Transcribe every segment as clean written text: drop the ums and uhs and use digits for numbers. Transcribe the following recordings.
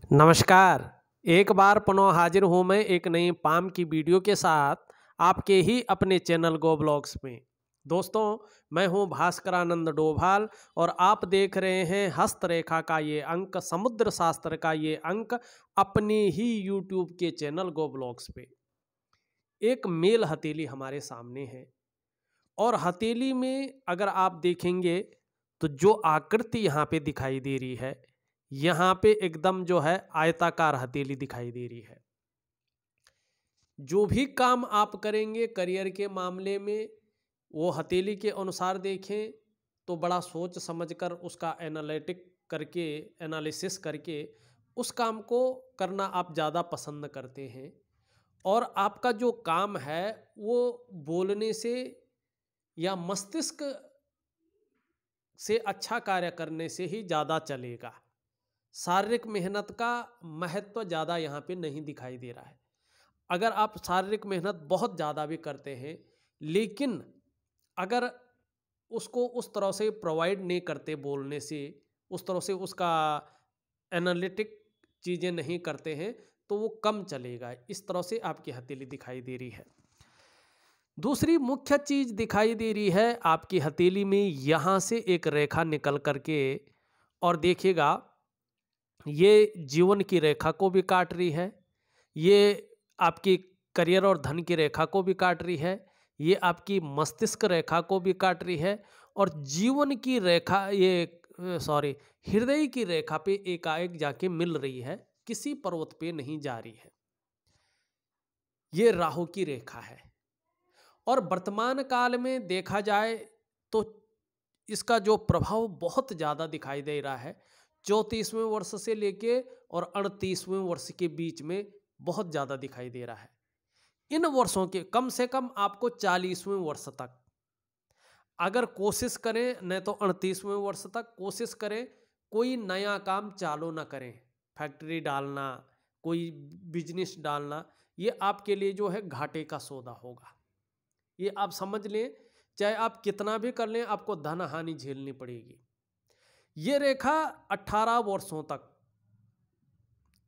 नमस्कार। एक बार पुनः हाजिर हूँ मैं एक नई पाम की वीडियो के साथ आपके ही अपने चैनल गो ब्लॉग्स में। दोस्तों, मैं हूँ भास्करानंद डोभाल और आप देख रहे हैं हस्तरेखा का ये अंक, समुद्र शास्त्र का ये अंक अपने ही यूट्यूब के चैनल गो ब्लॉग्स पे। एक मेल हथेली हमारे सामने है और हथेली में अगर आप देखेंगे तो जो आकृति यहाँ पे दिखाई दे रही है, यहाँ पे एकदम जो है आयताकार हथेली दिखाई दे रही है। जो भी काम आप करेंगे करियर के मामले में, वो हथेली के अनुसार देखें तो बड़ा सोच समझकर उसका एनालिसिस करके उस काम को करना आप ज़्यादा पसंद करते हैं। और आपका जो काम है वो बोलने से या मस्तिष्क से अच्छा कार्य करने से ही ज़्यादा चलेगा। शारीरिक मेहनत का महत्व ज़्यादा यहाँ पे नहीं दिखाई दे रहा है। अगर आप शारीरिक मेहनत बहुत ज़्यादा भी करते हैं, लेकिन अगर उसको उस तरह से प्रोवाइड नहीं करते बोलने से, उस तरह से उसका एनालिटिक चीज़ें नहीं करते हैं, तो वो कम चलेगा। इस तरह से आपकी हथेली दिखाई दे रही है। दूसरी मुख्य चीज दिखाई दे रही है आपकी हथेली में, यहाँ से एक रेखा निकल करके, और देखिएगा ये जीवन की रेखा को भी काट रही है, ये आपकी करियर और धन की रेखा को भी काट रही है, ये आपकी मस्तिष्क रेखा को भी काट रही है, और जीवन की रेखा हृदय की रेखा पे एकाएक जाके मिल रही है, किसी पर्वत पे नहीं जा रही है। ये राहु की रेखा है। और वर्तमान काल में देखा जाए तो इसका जो प्रभाव बहुत ज़्यादा दिखाई दे रहा है, 34वें वर्ष से लेके और 38वें वर्ष के बीच में बहुत ज़्यादा दिखाई दे रहा है। इन वर्षों के कम से कम आपको 40वें वर्ष तक अगर कोशिश करें, न तो 38वें वर्ष तक कोशिश करें, कोई नया काम चालू ना करें। फैक्ट्री डालना, कोई बिजनेस डालना, ये आपके लिए जो है घाटे का सौदा होगा। ये आप समझ लें, चाहे आप कितना भी कर लें, आपको धन हानि झेलनी पड़ेगी। ये रेखा 18 वर्षों तक,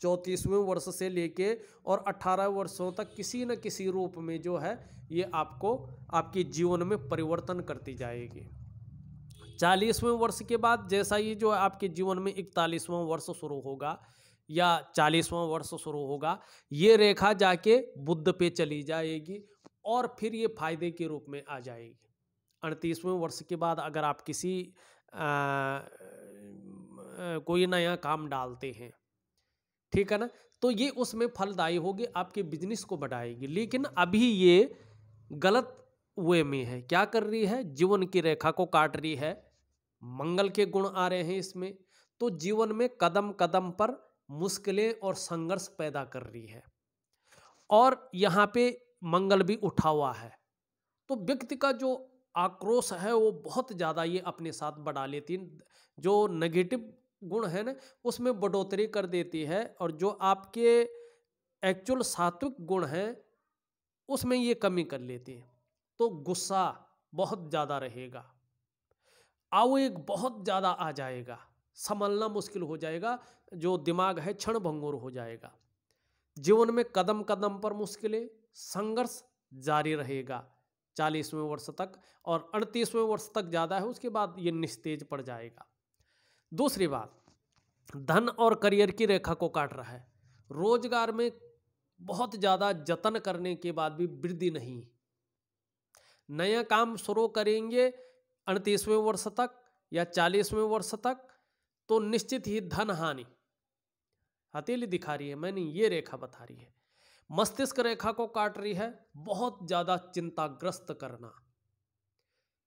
34वें वर्ष से लेके और 18 वर्षों तक किसी न किसी रूप में जो है ये आपको आपके जीवन में परिवर्तन करती जाएगी। 40वें वर्ष के बाद जैसा ये जो आपके जीवन में 41वां वर्ष शुरू होगा या 40वां वर्ष शुरू होगा, ये रेखा जाके बुध पे चली जाएगी और फिर ये फायदे के रूप में आ जाएगी। 38वें वर्ष के बाद अगर आप किसी कोई नया काम डालते हैं, ठीक है ना, तो ये उसमें फलदायी होगी, आपके बिजनेस को बढ़ाएगी। लेकिन अभी ये गलत वे में है, क्या कर रही है, जीवन की रेखा को काट रही है। मंगल के गुण आ रहे हैं इसमें, तो जीवन में कदम कदम पर मुश्किलें और संघर्ष पैदा कर रही है। और यहाँ पे मंगल भी उठा हुआ है, तो व्यक्ति का जो आक्रोश है वो बहुत ज़्यादा ये अपने साथ बढ़ा लेती है। जो नेगेटिव गुण है ना, उसमें बढ़ोतरी कर देती है, और जो आपके एक्चुअल सात्विक गुण हैं उसमें ये कमी कर लेती है। तो गुस्सा बहुत ज़्यादा रहेगा, आवेग बहुत ज़्यादा आ जाएगा, संभलना मुश्किल हो जाएगा, जो दिमाग है क्षण भंगुर हो जाएगा। जीवन में कदम कदम पर मुश्किलें, संघर्ष जारी रहेगा 40वें वर्ष तक, और 38वें वर्ष तक ज़्यादा है, उसके बाद ये निस्तेज पड़ जाएगा। दूसरी बात, धन और करियर की रेखा को काट रहा है। रोजगार में बहुत ज़्यादा जतन करने के बाद भी वृद्धि नहीं। नया काम शुरू करेंगे 38वें वर्ष तक या 40वें वर्ष तक, तो निश्चित ही धन हानि, हथेली दिखा रही है, मैंने ये रेखा बता रही है। मस्तिष्क रेखा को काट रही है, बहुत ज़्यादा चिंताग्रस्त करना,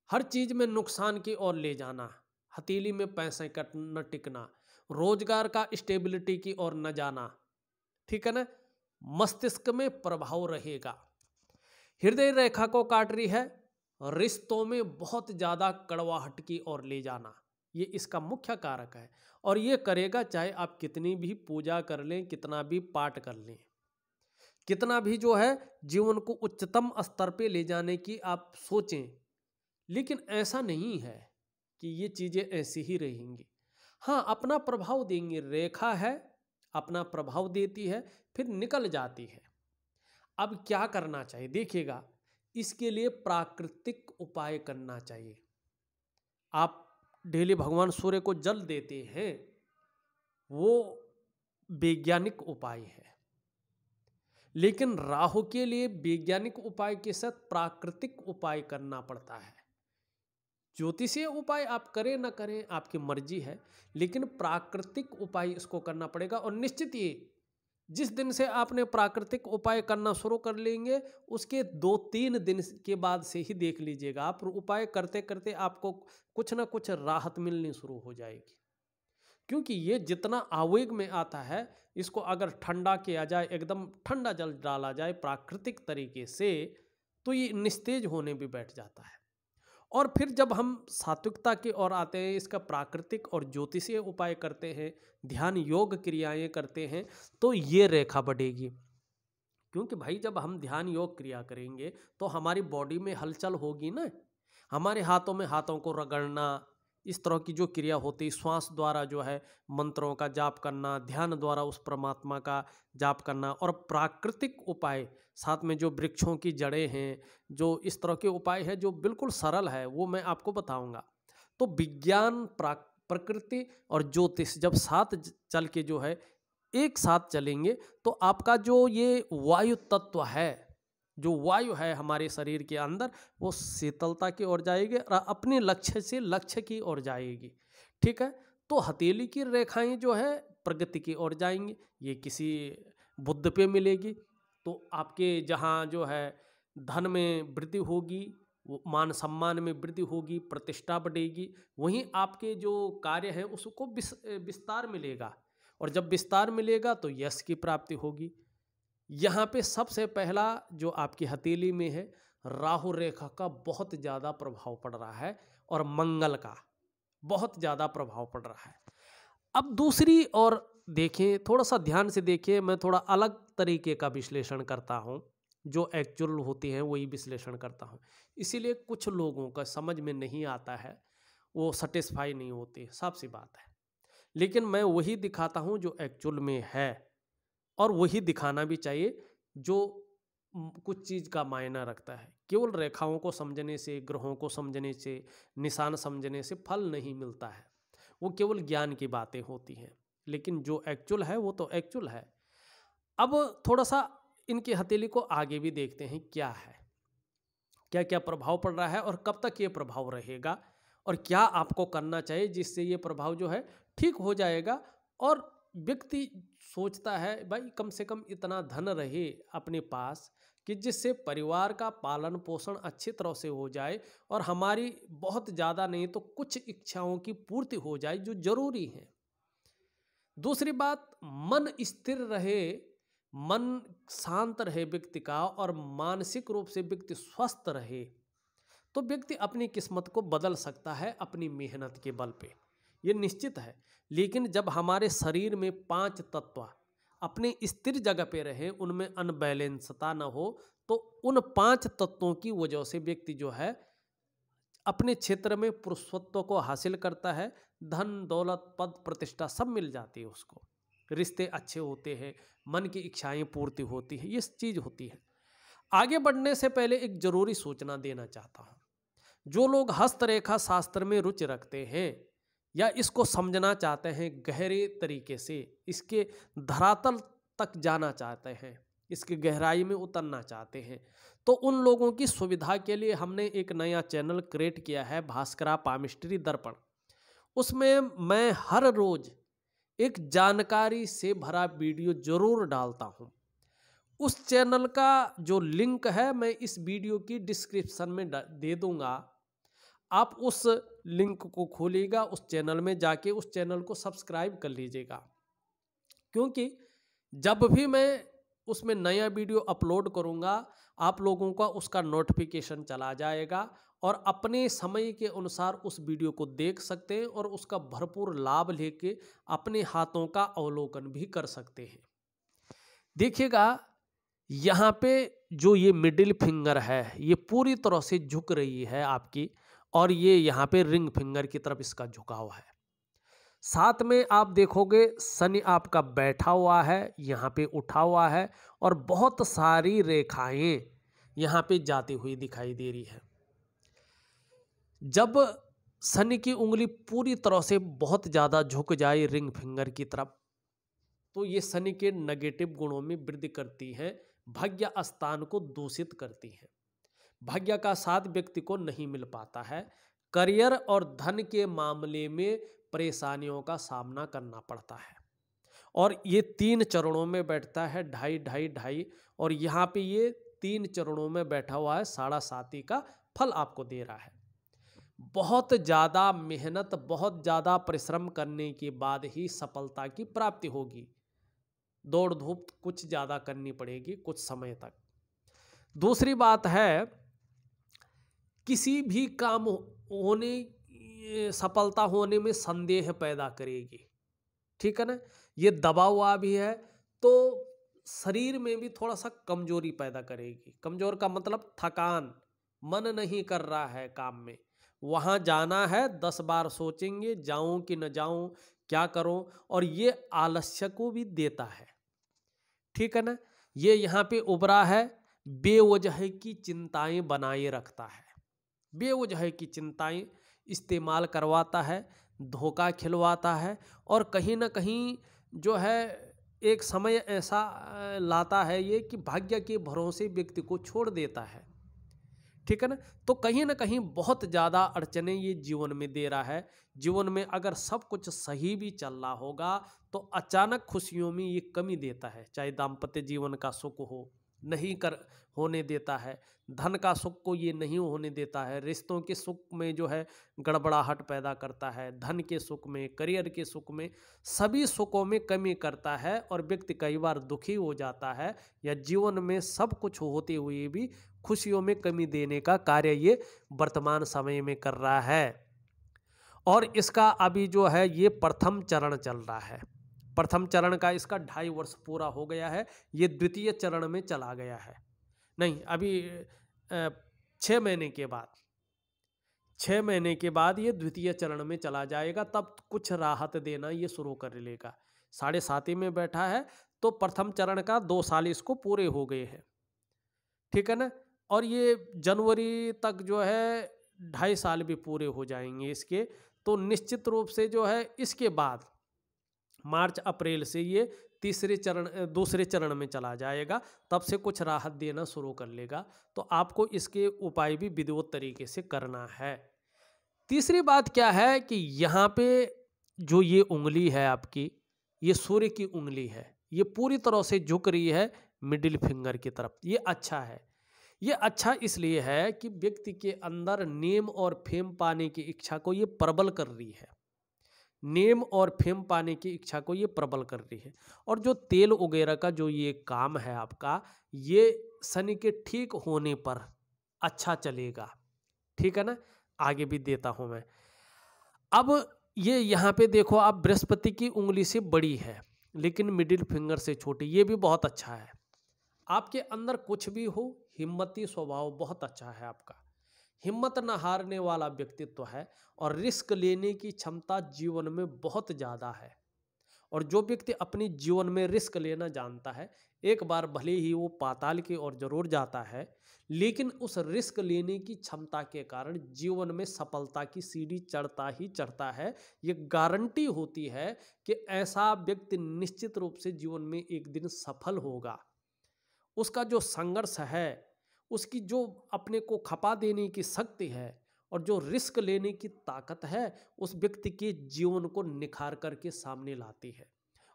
हर चीज में नुकसान की ओर ले जाना, हथेली में पैसे का न टिकना, रोजगार का स्टेबिलिटी की ओर न जाना, ठीक है ना, मस्तिष्क में प्रभाव रहेगा। हृदय रेखा को काट रही है, रिश्तों में बहुत ज़्यादा कड़वाहट की ओर ले जाना, ये इसका मुख्य कारक है। और ये करेगा चाहे आप कितनी भी पूजा कर लें, कितना भी पाठ कर लें, कितना भी जो है जीवन को उच्चतम स्तर पे ले जाने की आप सोचें, लेकिन ऐसा नहीं है कि ये चीज़ें ऐसी ही रहेंगी। हाँ, अपना प्रभाव देंगे। रेखा है, अपना प्रभाव देती है, फिर निकल जाती है। अब क्या करना चाहिए देखिएगा, इसके लिए प्राकृतिक उपाय करना चाहिए। आप डेली भगवान सूर्य को जल देते हैं, वो वैज्ञानिक उपाय है, लेकिन राहु के लिए वैज्ञानिक उपाय के साथ प्राकृतिक उपाय करना पड़ता है। ज्योतिषीय उपाय आप करें ना करें आपकी मर्जी है, लेकिन प्राकृतिक उपाय इसको करना पड़ेगा। और निश्चित ही जिस दिन से आपने प्राकृतिक उपाय करना शुरू कर लेंगे, उसके 2-3 दिन के बाद से ही देख लीजिएगा, आप उपाय करते करते आपको कुछ ना कुछ राहत मिलनी शुरू हो जाएगी। क्योंकि ये जितना आवेग में आता है, इसको अगर ठंडा किया जाए, एकदम ठंडा जल डाला जाए प्राकृतिक तरीके से, तो ये निस्तेज होने भी बैठ जाता है। और फिर जब हम सात्विकता की ओर आते हैं, इसका प्राकृतिक और ज्योतिषीय उपाय करते हैं, ध्यान योग क्रियाएं करते हैं, तो ये रेखा बढ़ेगी। क्योंकि भाई जब हम ध्यान योग क्रिया करेंगे तो हमारी बॉडी में हलचल होगी ना, हमारे हाथों में हाथों को रगड़ना, इस तरह की जो क्रिया होती, श्वास द्वारा जो है मंत्रों का जाप करना, ध्यान द्वारा उस परमात्मा का जाप करना, और प्राकृतिक उपाय साथ में जो वृक्षों की जड़ें हैं, जो इस तरह के उपाय है जो बिल्कुल सरल है, वो मैं आपको बताऊंगा। तो विज्ञान, प्रकृति और ज्योतिष जब साथ चल के जो है एक साथ चलेंगे, तो आपका जो ये वायु तत्व है, जो वायु है हमारे शरीर के अंदर, वो शीतलता की ओर जाएगी और अपने लक्ष्य से लक्ष्य की ओर जाएगी। ठीक है, तो हथेली की रेखाएं जो है प्रगति की ओर जाएंगी। ये किसी बुद्ध पे मिलेगी, तो आपके जहाँ जो है धन में वृद्धि होगी, मान सम्मान में वृद्धि होगी, प्रतिष्ठा बढ़ेगी। वहीं आपके जो कार्य है उसको विस्तार मिलेगा, और जब विस्तार मिलेगा तो यश की प्राप्ति होगी। यहाँ पे सबसे पहला जो आपकी हथेली में है, राहु रेखा का बहुत ज़्यादा प्रभाव पड़ रहा है, और मंगल का बहुत ज़्यादा प्रभाव पड़ रहा है। अब दूसरी ओर देखें, थोड़ा सा ध्यान से देखिए, मैं थोड़ा अलग तरीके का विश्लेषण करता हूँ, जो एक्चुअल होती हैं वही विश्लेषण करता हूँ। इसीलिए कुछ लोगों का समझ में नहीं आता है, वो सेटिस्फाई नहीं होते, साफ सी बात है। लेकिन मैं वही दिखाता हूँ जो एक्चुअल में है, और वही दिखाना भी चाहिए जो कुछ चीज़ का मायना रखता है। केवल रेखाओं को समझने से, ग्रहों को समझने से, निशान समझने से फल नहीं मिलता है, वो केवल ज्ञान की बातें होती हैं। लेकिन जो एक्चुअल है वो तो एक्चुअल है। अब थोड़ा सा इनकी हथेली को आगे भी देखते हैं, क्या है, क्या क्या प्रभाव पड़ रहा है, और कब तक ये प्रभाव रहेगा, और क्या आपको करना चाहिए जिससे ये प्रभाव जो है ठीक हो जाएगा। और व्यक्ति सोचता है भाई कम से कम इतना धन रहे अपने पास कि जिससे परिवार का पालन पोषण अच्छी तरह से हो जाए, और हमारी बहुत ज़्यादा नहीं तो कुछ इच्छाओं की पूर्ति हो जाए जो जरूरी है। दूसरी बात, मन स्थिर रहे, मन शांत रहे व्यक्ति का, और मानसिक रूप से व्यक्ति स्वस्थ रहे, तो व्यक्ति अपनी किस्मत को बदल सकता है अपनी मेहनत के बल पे, ये निश्चित है। लेकिन जब हमारे शरीर में 5 तत्व अपने स्थिर जगह पे रहे, उनमें अनबैलेंसता न हो, तो उन 5 तत्वों की वजह से व्यक्ति जो है अपने क्षेत्र में पुरुषत्व को हासिल करता है, धन दौलत पद प्रतिष्ठा सब मिल जाती है उसको, रिश्ते अच्छे होते हैं, मन की इच्छाएं पूर्ति होती है, ये चीज़ होती है। आगे बढ़ने से पहले एक जरूरी सूचना देना चाहता हूँ। जो लोग हस्तरेखा शास्त्र में रुचि रखते हैं या इसको समझना चाहते हैं गहरे तरीके से, इसके धरातल तक जाना चाहते हैं, इसकी गहराई में उतरना चाहते हैं, तो उन लोगों की सुविधा के लिए हमने एक नया चैनल क्रिएट किया है, भास्करा पामिस्ट्री दर्पण। उसमें मैं हर रोज एक जानकारी से भरा वीडियो जरूर डालता हूँ। उस चैनल का जो लिंक है मैं इस वीडियो की डिस्क्रिप्शन में दे दूंगा। आप उस लिंक को खोलिएगा, उस चैनल में जाके उस चैनल को सब्सक्राइब कर लीजिएगा, क्योंकि जब भी मैं उसमें नया वीडियो अपलोड करूंगा आप लोगों का उसका नोटिफिकेशन चला जाएगा, और अपने समय के अनुसार उस वीडियो को देख सकते हैं और उसका भरपूर लाभ लेके अपने हाथों का अवलोकन भी कर सकते हैं। देखिएगा यहाँ पे जो ये मिडिल फिंगर है ये पूरी तरह से झुक रही है आपकी, और ये यहाँ पे रिंग फिंगर की तरफ इसका झुकाव है। साथ में आप देखोगे शनि आपका बैठा हुआ है, यहाँ पे उठा हुआ है और बहुत सारी रेखाएं यहाँ पे जाती हुई दिखाई दे रही है। जब शनि की उंगली पूरी तरह से बहुत ज़्यादा झुक जाए रिंग फिंगर की तरफ, तो ये शनि के नेगेटिव गुणों में वृद्धि करती है, भाग्य स्थान को दूषित करती है, भाग्य का साथ व्यक्ति को नहीं मिल पाता है, करियर और धन के मामले में परेशानियों का सामना करना पड़ता है। और ये 3 चरणों में बैठता है, ढाई ढाई ढाई, और यहाँ पे ये 3 चरणों में बैठा हुआ है, 7.5 का फल आपको दे रहा है। बहुत ज़्यादा मेहनत, बहुत ज़्यादा परिश्रम करने के बाद ही सफलता की प्राप्ति होगी। दौड़ धूप कुछ ज़्यादा करनी पड़ेगी कुछ समय तक। दूसरी बात है, किसी भी काम होने, सफलता होने में संदेह पैदा करेगी, ठीक है ना। ये दबा हुआ भी है तो शरीर में भी थोड़ा सा कमजोरी पैदा करेगी। कमजोर का मतलब थकान, मन नहीं कर रहा है काम में, वहाँ जाना है 10 बार सोचेंगे जाऊं कि न जाऊं, क्या करूं, और ये आलस्य को भी देता है, ठीक है ना। ये यहाँ पे उभरा है, बेवजह की चिंताएं बनाए रखता है, बेवजह की चिंताएं इस्तेमाल करवाता है, धोखा खिलवाता है, और कहीं ना कहीं जो है एक समय ऐसा लाता है ये कि भाग्य के भरोसे व्यक्ति को छोड़ देता है, ठीक है ना। तो कहीं ना कहीं बहुत ज़्यादा अड़चने ये जीवन में दे रहा है। जीवन में अगर सब कुछ सही भी चल रहा होगा तो अचानक खुशियों में ये कमी देता है, चाहे दाम्पत्य जीवन का सुख हो नहीं कर होने देता है, धन का सुख को ये नहीं होने देता है, रिश्तों के सुख में जो है गड़बड़ाहट पैदा करता है, धन के सुख में, करियर के सुख में, सभी सुखों में कमी करता है, और व्यक्ति कई बार दुखी हो जाता है, या जीवन में सब कुछ होते हुए भी खुशियों में कमी देने का कार्य ये वर्तमान समय में कर रहा है। और इसका अभी जो है ये प्रथम चरण चल रहा है। प्रथम चरण का इसका 2.5 वर्ष पूरा हो गया है, ये द्वितीय चरण में चला गया है। नहीं, अभी 6 महीने के बाद, 6 महीने के बाद ये द्वितीय चरण में चला जाएगा, तब कुछ राहत देना ये शुरू कर लेगा। 7.5 में बैठा है तो प्रथम चरण का 2 साल इसको पूरे हो गए हैं, ठीक है ना। और ये जनवरी तक जो है 2.5 साल भी पूरे हो जाएंगे इसके। तो निश्चित रूप से जो है इसके बाद मार्च अप्रैल से ये दूसरे चरण में चला जाएगा, तब से कुछ राहत देना शुरू कर लेगा। तो आपको इसके उपाय भी विधिवत तरीके से करना है। तीसरी बात क्या है कि यहाँ पे जो ये उंगली है आपकी, ये सूर्य की उंगली है, ये पूरी तरह से झुक रही है मिडिल फिंगर की तरफ। ये अच्छा है। ये अच्छा इसलिए है कि व्यक्ति के अंदर नेम और फेम पाने की इच्छा को ये प्रबल कर रही है, नेम और फेम पाने की इच्छा को ये प्रबल कर रही है। और जो तेल वगैरह का जो ये काम है आपका, ये शनि के ठीक होने पर अच्छा चलेगा, ठीक है ना। आगे भी देता हूं मैं। अब ये यहाँ पे देखो आप, बृहस्पति की उंगली से बड़ी है लेकिन मिडिल फिंगर से छोटी, ये भी बहुत अच्छा है। आपके अंदर कुछ भी हो, हिम्मती स्वभाव बहुत अच्छा है आपका, हिम्मत न हारने वाला व्यक्तित्व है, और रिस्क लेने की क्षमता जीवन में बहुत ज़्यादा है। और जो व्यक्ति अपने जीवन में रिस्क लेना जानता है, एक बार भले ही वो पाताल की ओर जरूर जाता है, लेकिन उस रिस्क लेने की क्षमता के कारण जीवन में सफलता की सीढ़ी चढ़ता ही चढ़ता है। ये गारंटी होती है कि ऐसा व्यक्ति निश्चित रूप से जीवन में एक दिन सफल होगा। उसका जो संघर्ष है, उसकी जो अपने को खपा देने की शक्ति है, और जो रिस्क लेने की ताकत है, उस व्यक्ति के जीवन को निखार करके सामने लाती है।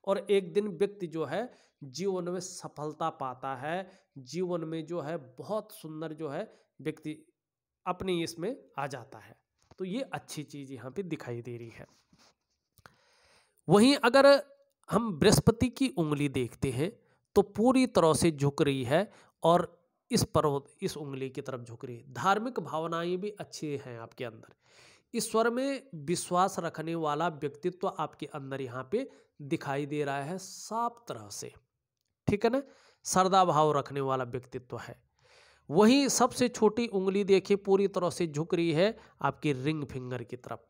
और एक दिन व्यक्ति जो है जीवन में सफलता पाता है, जीवन में जो है बहुत सुंदर जो है व्यक्ति अपने इसमें आ जाता है। तो ये अच्छी चीज यहाँ पे दिखाई दे रही है। वहीं अगर हम बृहस्पति की उंगली देखते हैं तो पूरी तरह से झुक रही है, और इस उंगली की तरफ झुक रही है। धार्मिक भावनाएं भी अच्छी हैं आपके अंदर, ईश्वर में विश्वास रखने वाला व्यक्तित्व आपके अंदर यहाँ पे दिखाई दे रहा है साफ तरह से, ठीक है ना। श्रद्धा भाव रखने वाला व्यक्तित्व है। वहीं सबसे छोटी उंगली देखिए पूरी तरह से झुक रही है आपकी रिंग फिंगर की तरफ।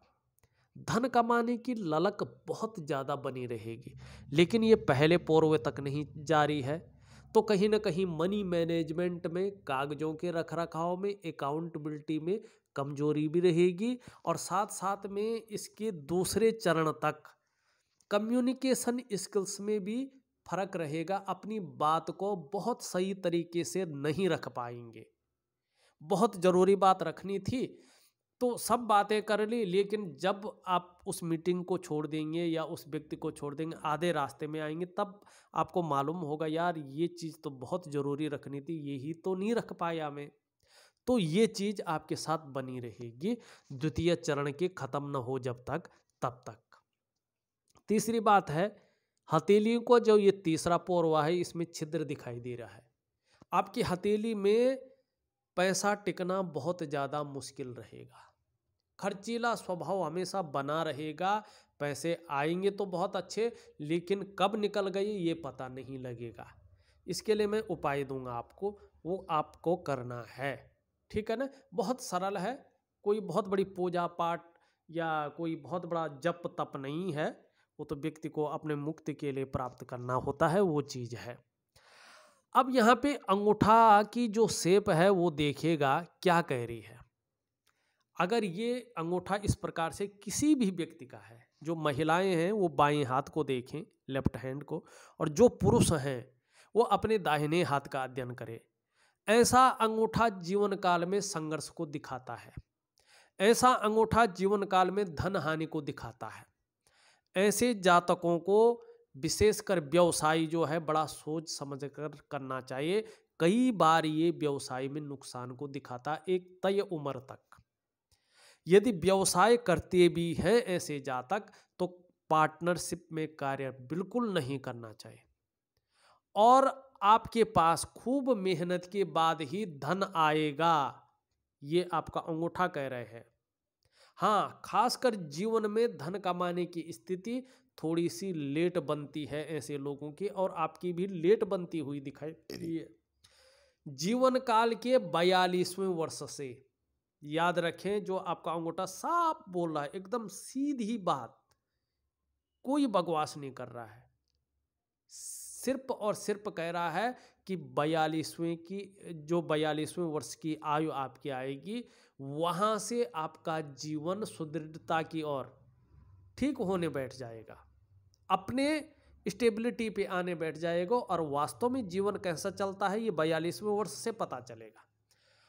धन कमाने की ललक बहुत ज़्यादा बनी रहेगी, लेकिन ये पहले पौरवे तक नहीं जारी है। तो कहीं ना कहीं मनी मैनेजमेंट में, कागजों के रख रखाव में, अकाउंटेबिलिटी में कमजोरी भी रहेगी। और साथ साथ में इसके दूसरे चरण तक कम्युनिकेशन स्किल्स में भी फर्क रहेगा। अपनी बात को बहुत सही तरीके से नहीं रख पाएंगे। बहुत ज़रूरी बात रखनी थी तो सब बातें कर ली, लेकिन जब आप उस मीटिंग को छोड़ देंगे या उस व्यक्ति को छोड़ देंगे, आधे रास्ते में आएंगे, तब आपको मालूम होगा यार ये चीज़ तो बहुत ज़रूरी रखनी थी, यही तो नहीं रख पाया मैं। तो ये चीज़ आपके साथ बनी रहेगी द्वितीय चरण के ख़त्म न हो जब तक, तब तक। तीसरी बात है, हथेली को जो ये तीसरा पौरवा है इसमें छिद्र दिखाई दे रहा है। आपकी हथेली में पैसा टिकना बहुत ज़्यादा मुश्किल रहेगा। खर्चीला स्वभाव हमेशा बना रहेगा। पैसे आएंगे तो बहुत अच्छे, लेकिन कब निकल गए ये पता नहीं लगेगा। इसके लिए मैं उपाय दूंगा आपको, वो आपको करना है। ठीक है ना, बहुत सरल है, कोई बहुत बड़ी पूजा पाठ या कोई बहुत बड़ा जप तप नहीं है। वो तो व्यक्ति को अपने मुक्ति के लिए प्राप्त करना होता है, वो चीज़ है। अब यहाँ पे अंगूठा की जो शेप है वो देखिएगा क्या कह रही है। अगर ये अंगूठा इस प्रकार से किसी भी व्यक्ति का है, जो महिलाएं हैं वो बाएं हाथ को देखें, लेफ्ट हैंड को, और जो पुरुष हैं वो अपने दाहिने हाथ का अध्ययन करें। ऐसा अंगूठा जीवन काल में संघर्ष को दिखाता है। ऐसा अंगूठा जीवन काल में धन हानि को दिखाता है। ऐसे जातकों को विशेषकर व्यवसाय जो है बड़ा सोच समझकर करना चाहिए। कई बार ये व्यवसाय में नुकसान को दिखाता एक तय उम्र तक। यदि व्यवसाय करते भी हैं ऐसे जातक तो पार्टनरशिप में कार्य बिल्कुल नहीं करना चाहिए। और आपके पास खूब मेहनत के बाद ही धन आएगा, ये आपका अंगूठा कह रहे हैं। हाँ, खासकर जीवन में धन कमाने की स्थिति थोड़ी सी लेट बनती है ऐसे लोगों की, और आपकी भी लेट बनती हुई दिखाई दे रही है। जीवन काल के 42वें वर्ष से, याद रखें, जो आपका अंगूठा साफ बोल रहा है, एकदम सीधी बात, कोई बकवास नहीं कर रहा है, सिर्फ और सिर्फ कह रहा है कि 42वें वर्ष की आयु आपकी आएगी, वहां से आपका जीवन सुदृढ़ता की ओर ठीक होने बैठ जाएगा, अपने स्टेबिलिटी पे आने बैठ जाएगा। और वास्तव में जीवन कैसा चलता है ये 42वें वर्ष से पता चलेगा।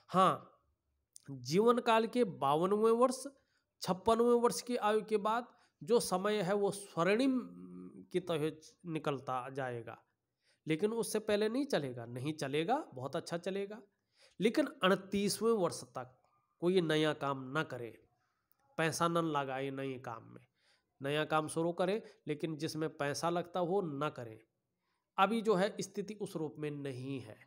हाँ, जीवन काल के 52वें वर्ष, 56वें वर्ष की आयु के बाद जो समय है वो स्वर्णिम की तरह निकलता जाएगा, लेकिन उससे पहले नहीं चलेगा, नहीं चलेगा, बहुत अच्छा चलेगा। लेकिन 38वें वर्ष तक कोई नया काम ना करे, पैसा न लगाए नए काम में, नया काम शुरू करें लेकिन जिसमें पैसा लगता हो ना करें। अभी जो है स्थिति उस रूप में नहीं है।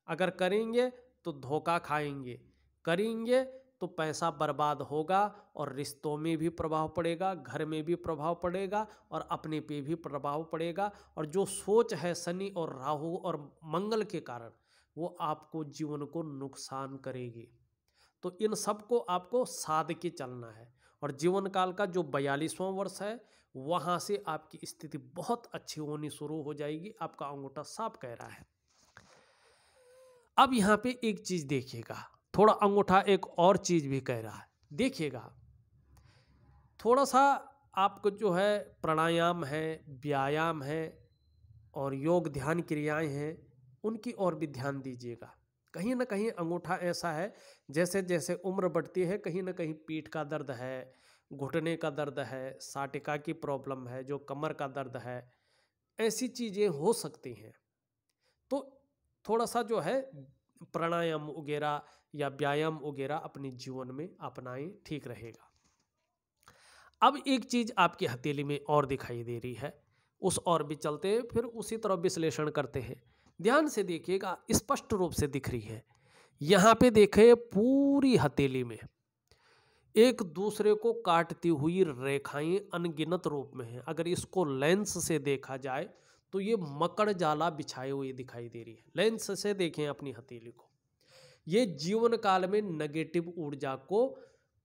अगर करेंगे तो धोखा खाएंगे, करेंगे तो पैसा बर्बाद होगा, और रिश्तों में भी प्रभाव पड़ेगा, घर में भी प्रभाव पड़ेगा, और अपने पे भी प्रभाव पड़ेगा। और जो सोच है शनि और राहु और मंगल के कारण, वो आपको जीवन को नुकसान करेगी। तो इन सब को आपको साध के चलना है। और जीवन काल का जो 42वां वर्ष है वहाँ से आपकी स्थिति बहुत अच्छी होनी शुरू हो जाएगी, आपका अंगूठा साफ कह रहा है। अब यहाँ पे एक चीज़ देखिएगा, थोड़ा अंगूठा एक और चीज़ भी कह रहा है, देखिएगा। थोड़ा सा आपको जो है प्राणायाम है, व्यायाम है और योग ध्यान क्रियाएं हैं, उनकी ओर भी ध्यान दीजिएगा। कहीं ना कहीं अंगूठा ऐसा है, जैसे जैसे उम्र बढ़ती है कहीं ना कहीं पीठ का दर्द है, घुटने का दर्द है, साटिका की प्रॉब्लम है, जो कमर का दर्द है, ऐसी चीज़ें हो सकती हैं। तो थोड़ा सा जो है प्राणायाम वगैरह या व्यायाम वगैरह अपने जीवन में अपनाएं, ठीक रहेगा। अब एक चीज़ आपकी हथेली में और दिखाई दे रही है, उस और भी चलते हैं, फिर उसी तरह विश्लेषण करते हैं। ध्यान से देखिएगा, स्पष्ट रूप से दिख रही है। यहाँ पे देखे पूरी हथेली में एक दूसरे को काटती हुई रेखाएं अनगिनत रूप में हैं। अगर इसको लेंस से देखा जाए तो ये मकड़ जाला बिछाए हुए दिखाई दे रही है। लेंस से देखें अपनी हथेली को, ये जीवन काल में नेगेटिव ऊर्जा को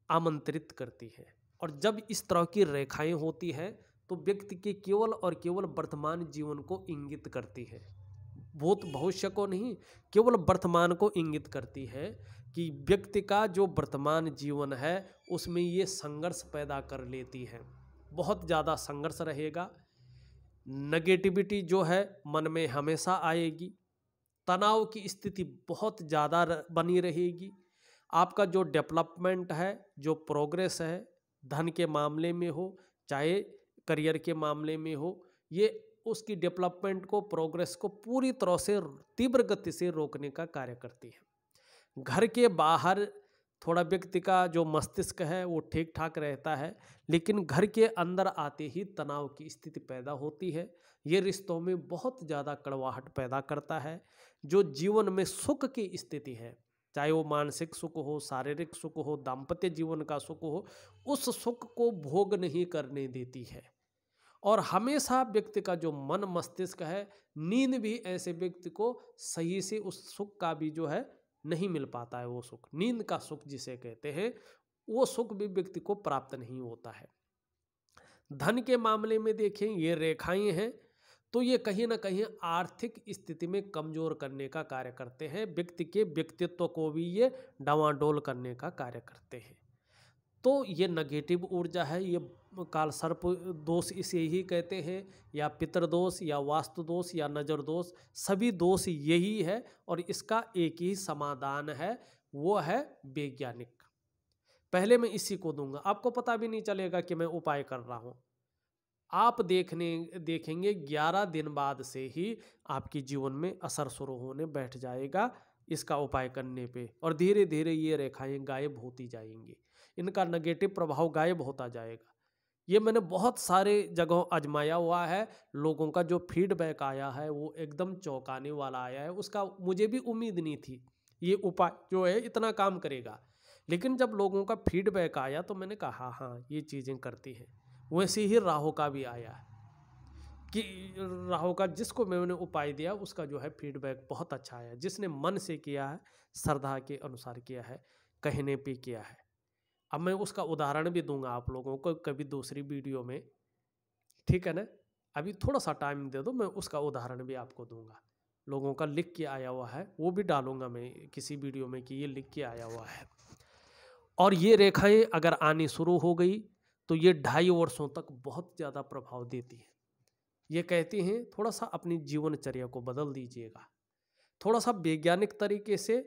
आमंत्रित करती है। और जब इस तरह की रेखाएं होती हैं तो व्यक्ति के केवल और केवल वर्तमान जीवन को इंगित करती है, भूत भविष्य को नहीं, केवल वर्तमान को इंगित करती है कि व्यक्ति का जो वर्तमान जीवन है उसमें ये संघर्ष पैदा कर लेती है। बहुत ज़्यादा संघर्ष रहेगा, नेगेटिविटी जो है मन में हमेशा आएगी, तनाव की स्थिति बहुत ज़्यादा बनी रहेगी। आपका जो डेवलपमेंट है, जो प्रोग्रेस है, धन के मामले में हो चाहे करियर के मामले में हो, ये उसकी डेवलपमेंट को, प्रोग्रेस को पूरी तरह से तीव्र गति से रोकने का कार्य करती है। घर के बाहर थोड़ा व्यक्ति का जो मस्तिष्क है वो ठीक ठाक रहता है, लेकिन घर के अंदर आते ही तनाव की स्थिति पैदा होती है। ये रिश्तों में बहुत ज़्यादा कड़वाहट पैदा करता है। जो जीवन में सुख की स्थिति है, चाहे वो मानसिक सुख हो, शारीरिक सुख हो, दाम्पत्य जीवन का सुख हो, उस सुख को भोग नहीं करने देती है। और हमेशा व्यक्ति का जो मन मस्तिष्क है, नींद भी ऐसे व्यक्ति को सही से उस सुख का भी जो है नहीं मिल पाता है। वो सुख, नींद का सुख जिसे कहते हैं, वो सुख भी व्यक्ति को प्राप्त नहीं होता है। धन के मामले में देखें, ये रेखाएं हैं तो ये कहीं ना कहीं आर्थिक स्थिति में कमजोर करने का कार्य करते हैं, व्यक्ति के व्यक्तित्व को भी ये डावाडोल करने का कार्य करते हैं। तो ये नेगेटिव ऊर्जा है, ये काल सर्प दोष इसे ही कहते हैं, या पितृदोष या वास्तु दोष या नज़र दोष, सभी दोष यही है और इसका एक ही समाधान है, वो है वैज्ञानिक। पहले मैं इसी को दूंगा, आपको पता भी नहीं चलेगा कि मैं उपाय कर रहा हूँ। आप देखेंगे 11 दिन बाद से ही आपकी जीवन में असर शुरू होने बैठ जाएगा इसका उपाय करने पे, और धीरे धीरे ये रेखाएं गायब होती जाएंगी, इनका नेगेटिव प्रभाव गायब होता जाएगा। ये मैंने बहुत सारे जगहों आजमाया हुआ है, लोगों का जो फीडबैक आया है वो एकदम चौंकाने वाला आया है। उसका मुझे भी उम्मीद नहीं थी ये उपाय जो है इतना काम करेगा, लेकिन जब लोगों का फीडबैक आया तो मैंने कहा हाँ ये चीज़ें करती हैं। वैसे ही राहु का भी आया है कि राहु का जिसको मैंने उपाय दिया उसका जो है फीडबैक बहुत अच्छा आया, जिसने मन से किया है, श्रद्धा के अनुसार किया है, कहने पे किया है। अब मैं उसका उदाहरण भी दूंगा आप लोगों को कभी दूसरी वीडियो में, ठीक है ना। अभी थोड़ा सा टाइम दे दो, मैं उसका उदाहरण भी आपको दूंगा। लोगों का लिख के आया हुआ है वो भी डालूंगा मैं किसी वीडियो में कि ये लिख के आया हुआ है। और ये रेखाएं अगर आनी शुरू हो गई तो ये 2.5 वर्षों तक बहुत ज़्यादा प्रभाव देती है। ये कहती हैं थोड़ा सा अपनी जीवनचर्या को बदल दीजिएगा, थोड़ा सा वैज्ञानिक तरीके से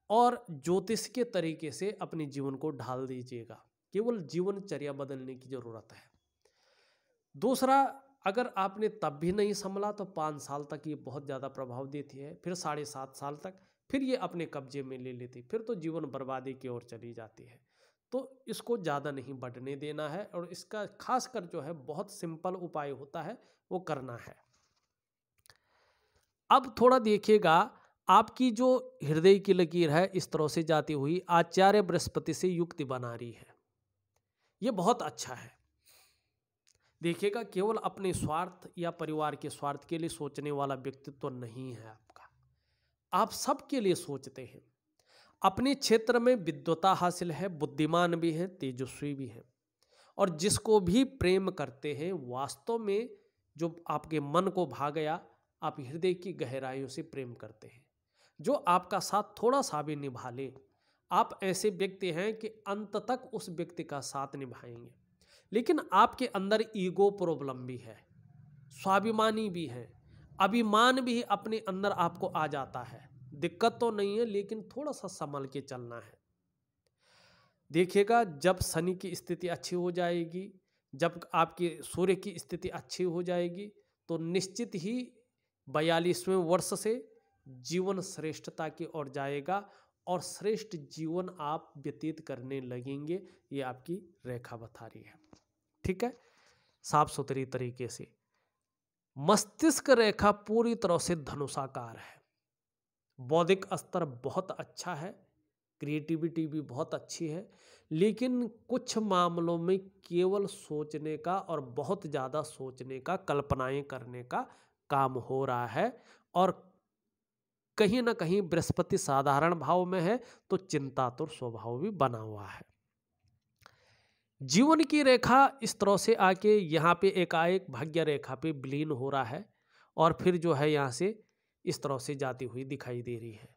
और ज्योतिष के तरीके से अपने जीवन को ढाल दीजिएगा। केवल जीवनचर्या बदलने की ज़रूरत है। दूसरा, अगर आपने तब भी नहीं संभला तो 5 साल तक ये बहुत ज़्यादा प्रभाव देती है, फिर 7.5 साल तक, फिर ये अपने कब्जे में ले लेती, फिर तो जीवन बर्बादी की ओर चली जाती है। तो इसको ज़्यादा नहीं बढ़ने देना है, और इसका खासकर जो है बहुत सिंपल उपाय होता है वो करना है। अब थोड़ा देखिएगा, आपकी जो हृदय की लकीर है इस तरह से जाती हुई आचार्य बृहस्पति से युक्ति बना रही है, ये बहुत अच्छा है। देखिएगा, केवल अपने स्वार्थ या परिवार के स्वार्थ के लिए सोचने वाला व्यक्तित्व तो नहीं है आपका, आप सबके लिए सोचते हैं। अपने क्षेत्र में विद्वता हासिल है, बुद्धिमान भी हैं, तेजस्वी भी हैं, और जिसको भी प्रेम करते हैं वास्तव में जो आपके मन को भा गया, आप हृदय की गहराइयों से प्रेम करते हैं। जो आपका साथ थोड़ा सा भी निभा ले, आप ऐसे व्यक्ति हैं कि अंत तक उस व्यक्ति का साथ निभाएंगे। लेकिन आपके अंदर ईगो प्रॉब्लम भी है, स्वाभिमानी भी है, अभिमान भी अपने अंदर आपको आ जाता है। दिक्कत तो नहीं है, लेकिन थोड़ा सा संभल के चलना है। देखिएगा, जब शनि की स्थिति अच्छी हो जाएगी, जब आपकी सूर्य की स्थिति अच्छी हो जाएगी, तो निश्चित ही 42वें वर्ष से जीवन श्रेष्ठता की ओर जाएगा और श्रेष्ठ जीवन आप व्यतीत करने लगेंगे। ये आपकी रेखा बता रही है, ठीक है, साफ सुथरी तरीके से। मस्तिष्क रेखा पूरी तरह से धनुषाकार है, बौद्धिक स्तर बहुत अच्छा है, क्रिएटिविटी भी बहुत अच्छी है, लेकिन कुछ मामलों में केवल सोचने का और बहुत ज़्यादा सोचने का, कल्पनाएं करने का काम हो रहा है। और कहीं ना कहीं बृहस्पति साधारण भाव में है तो चिंतातुर स्वभाव भी बना हुआ है। जीवन की रेखा इस तरह से आके यहाँ पे एकाएक भाग्य रेखा पे विलीन हो रहा है और फिर जो है यहाँ से इस तरह से जाती हुई दिखाई दे रही है।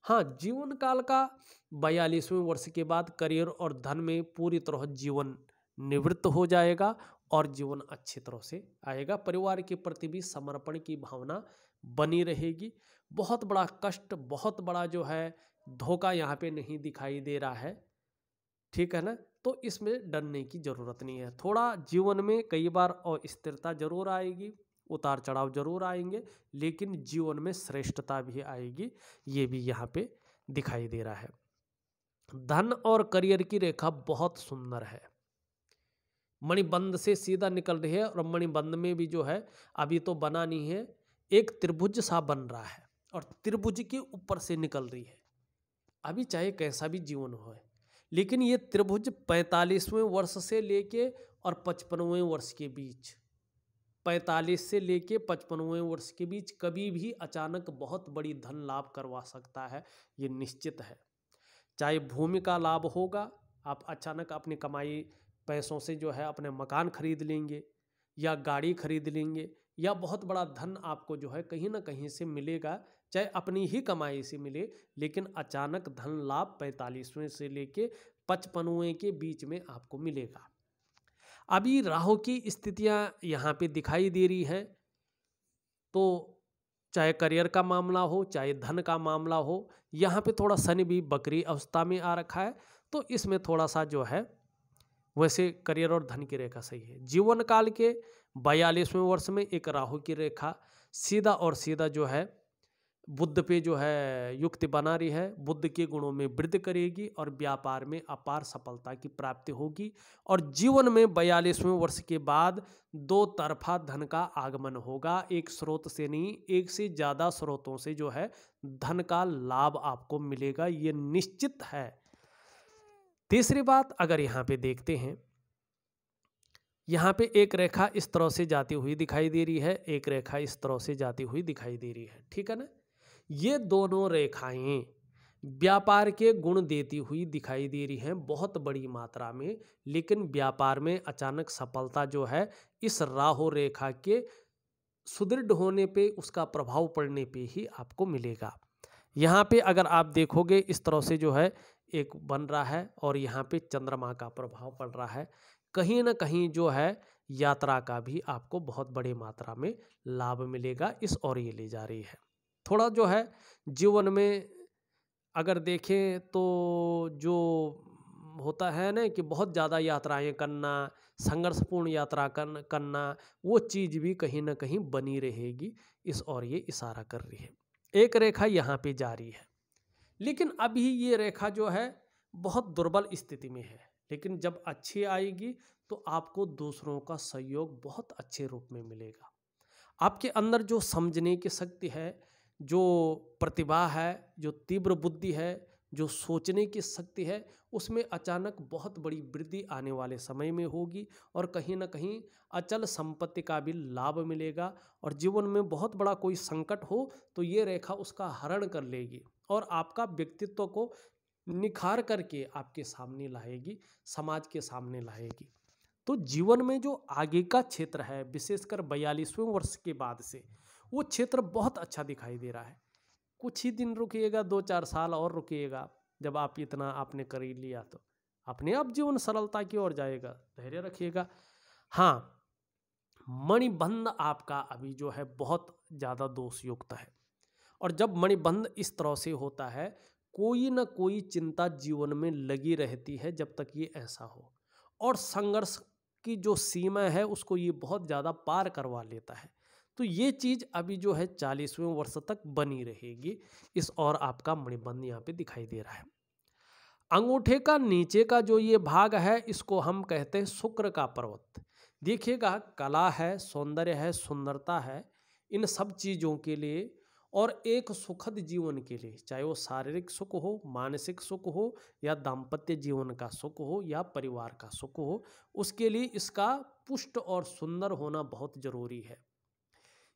हाँ, जीवन काल का 42वें वर्ष के बाद करियर और धन में पूरी तरह जीवन निवृत्त हो जाएगा और जीवन अच्छी तरह से आएगा। परिवार के प्रति भी समर्पण की भावना बनी रहेगी। बहुत बड़ा कष्ट, बहुत बड़ा जो है धोखा यहाँ पे नहीं दिखाई दे रहा है, ठीक है ना। तो इसमें डरने की ज़रूरत नहीं है। थोड़ा जीवन में कई बार अस्थिरता जरूर आएगी, उतार चढ़ाव जरूर आएंगे, लेकिन जीवन में श्रेष्ठता भी आएगी, ये भी यहाँ पे दिखाई दे रहा है। धन और करियर की रेखा बहुत सुंदर है, मणिबंध से सीधा निकल रही है और मणिबंध में भी जो है अभी तो बना नहीं है, एक त्रिभुज सा बन रहा है और त्रिभुज के ऊपर से निकल रही है। अभी चाहे कैसा भी जीवन हो, लेकिन ये त्रिभुज 45वें वर्ष से लेके और 55वें वर्ष के बीच, 45 से लेके 55वें वर्ष के बीच कभी भी अचानक बहुत बड़ी धन लाभ करवा सकता है, ये निश्चित है। चाहे भूमि का लाभ होगा, आप अचानक अपनी कमाई पैसों से जो है अपने मकान खरीद लेंगे या गाड़ी खरीद लेंगे, या बहुत बड़ा धन आपको जो है कहीं ना कहीं से मिलेगा, चाहे अपनी ही कमाई से मिले, लेकिन अचानक धन लाभ 45वें से लेके 55वें के बीच में आपको मिलेगा। अभी राहु की स्थितियां यहाँ पे दिखाई दे रही है, तो चाहे करियर का मामला हो, चाहे धन का मामला हो, यहाँ पे थोड़ा शनि भी बकरी अवस्था में आ रखा है, तो इसमें थोड़ा सा जो है, वैसे करियर और धन की रेखा सही है। जीवन काल के 42वें वर्ष में एक राहु की रेखा सीधा और सीधा जो है बुध पे जो है युक्ति बना रही है, बुध के गुणों में वृद्धि करेगी और व्यापार में अपार सफलता की प्राप्ति होगी। और जीवन में 42वें वर्ष के बाद दो तरफा धन का आगमन होगा, एक स्रोत से नहीं, एक से ज़्यादा स्रोतों से जो है धन का लाभ आपको मिलेगा, ये निश्चित है। तीसरी बात अगर यहाँ पे देखते हैं, यहाँ पे एक रेखा इस तरह से जाती हुई दिखाई दे रही है, एक रेखा इस तरह से जाती हुई दिखाई दे रही है, ठीक है ना। ये दोनों रेखाएं व्यापार के गुण देती हुई दिखाई दे रही हैं बहुत बड़ी मात्रा में, लेकिन व्यापार में अचानक सफलता जो है इस राहु रेखा के सुदृढ़ होने पे, उसका प्रभाव पड़ने पे ही आपको मिलेगा। यहाँ पे अगर आप देखोगे इस तरह से जो है एक बन रहा है और यहाँ पे चंद्रमा का प्रभाव पड़ रहा है, कहीं ना कहीं जो है यात्रा का भी आपको बहुत बड़ी मात्रा में लाभ मिलेगा, इस ओर ये ले जा रही है। थोड़ा जो है जीवन में अगर देखें तो जो होता है ना कि बहुत ज़्यादा यात्राएं करना, संघर्षपूर्ण यात्रा करना, वो चीज़ भी कहीं ना कहीं बनी रहेगी, इस ओर ये इशारा कर रही है। एक रेखा यहाँ पे जारी है, लेकिन अभी ये रेखा जो है बहुत दुर्बल स्थिति में है, लेकिन जब अच्छी आएगी तो आपको दूसरों का सहयोग बहुत अच्छे रूप में मिलेगा। आपके अंदर जो समझने की शक्ति है, जो प्रतिभा है, जो तीव्र बुद्धि है, जो सोचने की शक्ति है, उसमें अचानक बहुत बड़ी वृद्धि आने वाले समय में होगी और कहीं ना कहीं अचल संपत्ति का भी लाभ मिलेगा। और जीवन में बहुत बड़ा कोई संकट हो तो ये रेखा उसका हरण कर लेगी और आपका व्यक्तित्व को निखार करके आपके सामने लाएगी, समाज के सामने लाएगी। तो जीवन में जो आगे का क्षेत्र है, विशेषकर 42वें वर्ष के बाद से, वो क्षेत्र बहुत अच्छा दिखाई दे रहा है। कुछ ही दिन रुकिएगा, 2-4 साल और रुकिएगा, जब आप इतना आपने कर ही लिया तो अपने आप जीवन सरलता की ओर जाएगा, धैर्य रखिएगा। हाँ, मणिबंध आपका अभी जो है बहुत ज़्यादा दोषयुक्त है, और जब मणिबंध इस तरह से होता है, कोई ना कोई चिंता जीवन में लगी रहती है जब तक ये ऐसा हो, और संघर्ष की जो सीमा है उसको ये बहुत ज़्यादा पार करवा लेता है। तो ये चीज़ अभी जो है 40वें वर्ष तक बनी रहेगी, इस और आपका मणिबंध यहाँ पे दिखाई दे रहा है। अंगूठे का नीचे का जो ये भाग है, इसको हम कहते हैं शुक्र का पर्वत। देखिएगा, कला है, सौंदर्य है, सुंदरता है, इन सब चीज़ों के लिए और एक सुखद जीवन के लिए, चाहे वो शारीरिक सुख हो, मानसिक सुख हो, या दाम्पत्य जीवन का सुख हो, या परिवार का सुख हो, उसके लिए इसका पुष्ट और सुंदर होना बहुत जरूरी है।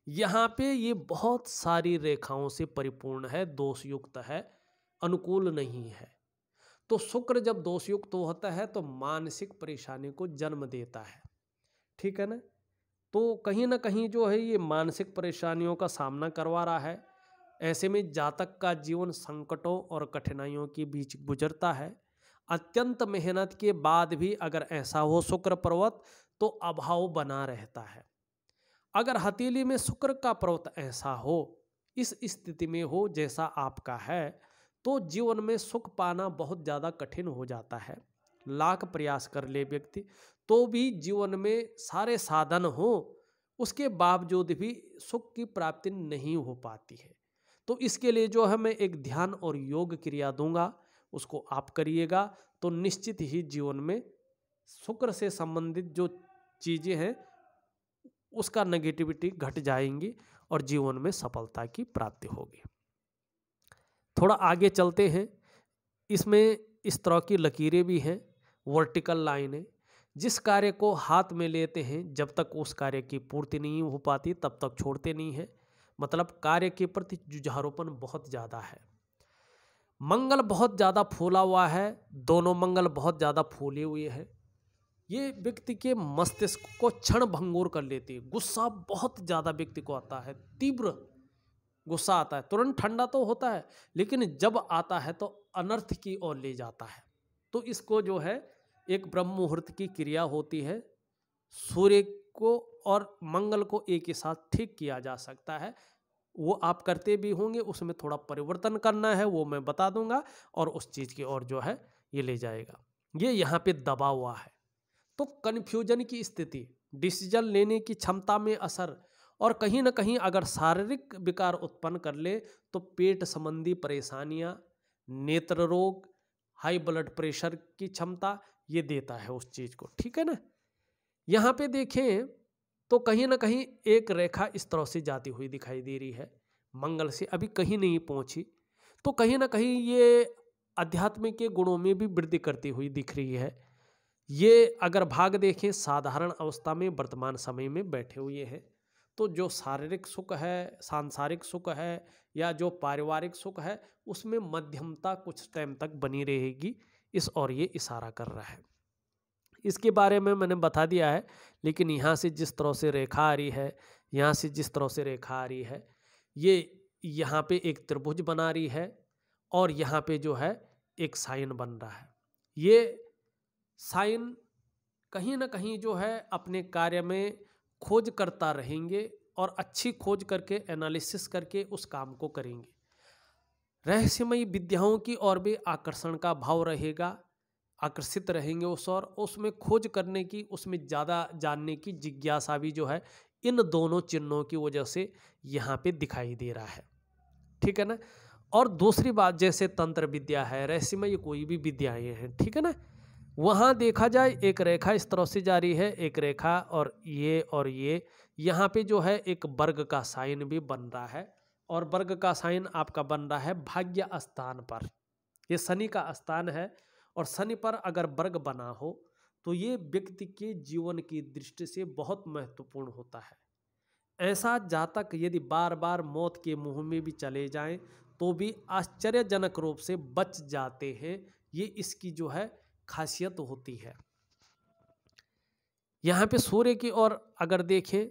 यहाँ पे ये बहुत सारी रेखाओं से परिपूर्ण है, दोषयुक्त है, अनुकूल नहीं है। तो शुक्र जब दोषयुक्त होता है तो मानसिक परेशानी को जन्म देता है, ठीक है ना। तो कहीं ना कहीं जो है ये मानसिक परेशानियों का सामना करवा रहा है। ऐसे में जातक का जीवन संकटों और कठिनाइयों के बीच गुजरता है। अत्यंत मेहनत के बाद भी अगर ऐसा हो शुक्र पर्वत तो अभाव बना रहता है। अगर हथेली में शुक्र का पर्वत ऐसा हो, इस स्थिति में हो जैसा आपका है, तो जीवन में सुख पाना बहुत ज़्यादा कठिन हो जाता है। लाख प्रयास कर ले व्यक्ति तो भी जीवन में सारे साधन हो, उसके बावजूद भी सुख की प्राप्ति नहीं हो पाती है। तो इसके लिए जो है मैं एक ध्यान और योग क्रिया दूंगा, उसको आप करिएगा तो निश्चित ही जीवन में शुक्र से संबंधित जो चीज़ें हैं उसका नेगेटिविटी घट जाएंगी और जीवन में सफलता की प्राप्ति होगी। थोड़ा आगे चलते हैं। इसमें इस तरह की लकीरें भी हैं, वर्टिकल लाइनें। जिस कार्य को हाथ में लेते हैं जब तक उस कार्य की पूर्ति नहीं हो पाती तब तक छोड़ते नहीं हैं। मतलब कार्य के प्रति जुझारूपन बहुत ज़्यादा है। मंगल बहुत ज़्यादा फूला हुआ है, दोनों मंगल बहुत ज़्यादा फूले हुए हैं। ये व्यक्ति के मस्तिष्क को क्षण भंगुर कर लेती है। गुस्सा बहुत ज़्यादा व्यक्ति को आता है, तीव्र गुस्सा आता है। तुरंत ठंडा तो होता है लेकिन जब आता है तो अनर्थ की ओर ले जाता है। तो इसको जो है एक ब्रह्म मुहूर्त की क्रिया होती है, सूर्य को और मंगल को एक ही साथ ठीक किया जा सकता है। वो आप करते भी होंगे, उसमें थोड़ा परिवर्तन करना है वो मैं बता दूंगा और उस चीज़ की ओर जो है ये ले जाएगा। ये यहाँ पे दबा हुआ है तो कन्फ्यूजन की स्थिति, डिसीजन लेने की क्षमता में असर और कहीं ना कहीं अगर शारीरिक विकार उत्पन्न कर ले तो पेट संबंधी परेशानियां, नेत्र रोग, हाई ब्लड प्रेशर की क्षमता ये देता है उस चीज़ को, ठीक है ना। यहाँ पे देखें तो कहीं ना कहीं एक रेखा इस तरह से जाती हुई दिखाई दे रही है, मंगल से अभी कहीं नहीं पहुंची। तो कहीं ना कहीं ये अध्यात्म के गुणों में भी वृद्धि करती हुई दिख रही है। ये अगर भाग देखें साधारण अवस्था में वर्तमान समय में बैठे हुए हैं तो जो शारीरिक सुख है, सांसारिक सुख है या जो पारिवारिक सुख है उसमें मध्यमता कुछ टाइम तक बनी रहेगी, इस और ये इशारा कर रहा है। इसके बारे में मैंने बता दिया है, लेकिन यहाँ से जिस तरह से रेखा आ रही है, यहाँ से जिस तरह से रेखा आ रही है, ये यहाँ पे एक त्रिभुज बना रही है और यहाँ पे जो है एक साइन बन रहा है। ये साइन कहीं ना कहीं जो है अपने कार्य में खोज करता रहेंगे और अच्छी खोज करके एनालिसिस करके उस काम को करेंगे। रहस्यमयी विद्याओं की ओर भी आकर्षण का भाव रहेगा, आकर्षित रहेंगे उस और उसमें खोज करने की, उसमें ज़्यादा जानने की जिज्ञासा भी जो है इन दोनों चिन्हों की वजह से यहाँ पे दिखाई दे रहा है, ठीक है ना। और दूसरी बात, जैसे तंत्र विद्या है, रहस्यमय कोई भी विद्याएं हैं, ठीक है ना, वहाँ देखा जाए एक रेखा इस तरह से जा रही है, एक रेखा और ये यहाँ पे जो है एक वर्ग का साइन भी बन रहा है और वर्ग का साइन आपका बन रहा है भाग्य स्थान पर। ये शनि का स्थान है और शनि पर अगर वर्ग बना हो तो ये व्यक्ति के जीवन की दृष्टि से बहुत महत्वपूर्ण होता है। ऐसा जातक यदि बार बार मौत के मुंह में भी चले जाएं तो भी आश्चर्यजनक रूप से बच जाते हैं, ये इसकी जो है खासियत होती है। यहाँ पे सूर्य की ओर अगर देखें,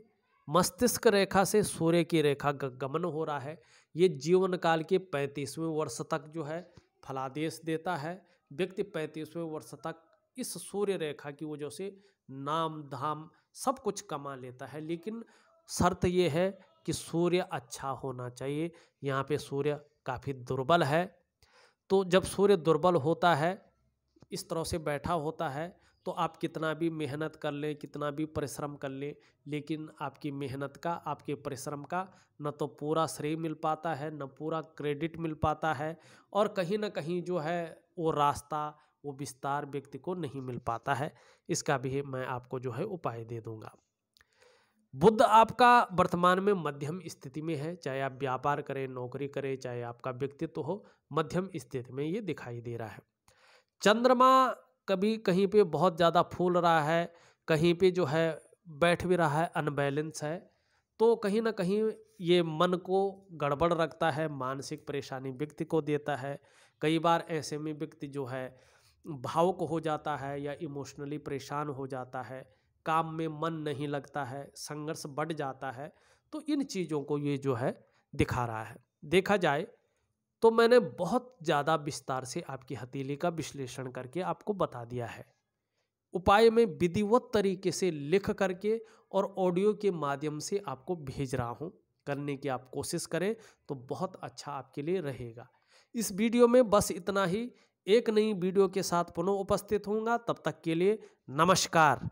मस्तिष्क रेखा से सूर्य की रेखा गमन हो रहा है। ये जीवन काल के 35वें वर्ष तक जो है फलादेश देता है। व्यक्ति 35वें वर्ष तक इस सूर्य रेखा की वजह से नाम धाम सब कुछ कमा लेता है, लेकिन शर्त ये है कि सूर्य अच्छा होना चाहिए। यहाँ पे सूर्य काफ़ी दुर्बल है, तो जब सूर्य दुर्बल होता है, इस तरह से बैठा होता है, तो आप कितना भी मेहनत कर लें, कितना भी परिश्रम कर लें, लेकिन आपकी मेहनत का, आपके परिश्रम का न तो पूरा श्रेय मिल पाता है, न पूरा क्रेडिट मिल पाता है और कहीं ना कहीं जो है वो रास्ता, वो विस्तार व्यक्ति को नहीं मिल पाता है। इसका भी मैं आपको जो है उपाय दे दूंगा। बुध आपका वर्तमान में मध्यम स्थिति में है, चाहे आप व्यापार करें, नौकरी करें, चाहे आपका व्यक्तित्व हो, मध्यम स्थिति में ये दिखाई दे रहा है। चंद्रमा कभी कहीं पे बहुत ज़्यादा फूल रहा है, कहीं पे जो है बैठ भी रहा है, अनबैलेंस है, तो कहीं ना कहीं ये मन को गड़बड़ रखता है, मानसिक परेशानी व्यक्ति को देता है। कई बार ऐसे में व्यक्ति जो है भावुक हो जाता है या इमोशनली परेशान हो जाता है, काम में मन नहीं लगता है, संघर्ष बढ़ जाता है। तो इन चीज़ों को ये जो है दिखा रहा है। देखा जाए तो मैंने बहुत ज़्यादा विस्तार से आपकी हथेली का विश्लेषण करके आपको बता दिया है। उपाय में विधिवत तरीके से लिख करके और ऑडियो के माध्यम से आपको भेज रहा हूँ। करने की आप कोशिश करें तो बहुत अच्छा आपके लिए रहेगा। इस वीडियो में बस इतना ही। एक नई वीडियो के साथ पुनः उपस्थित होऊंगा। तब तक के लिए नमस्कार।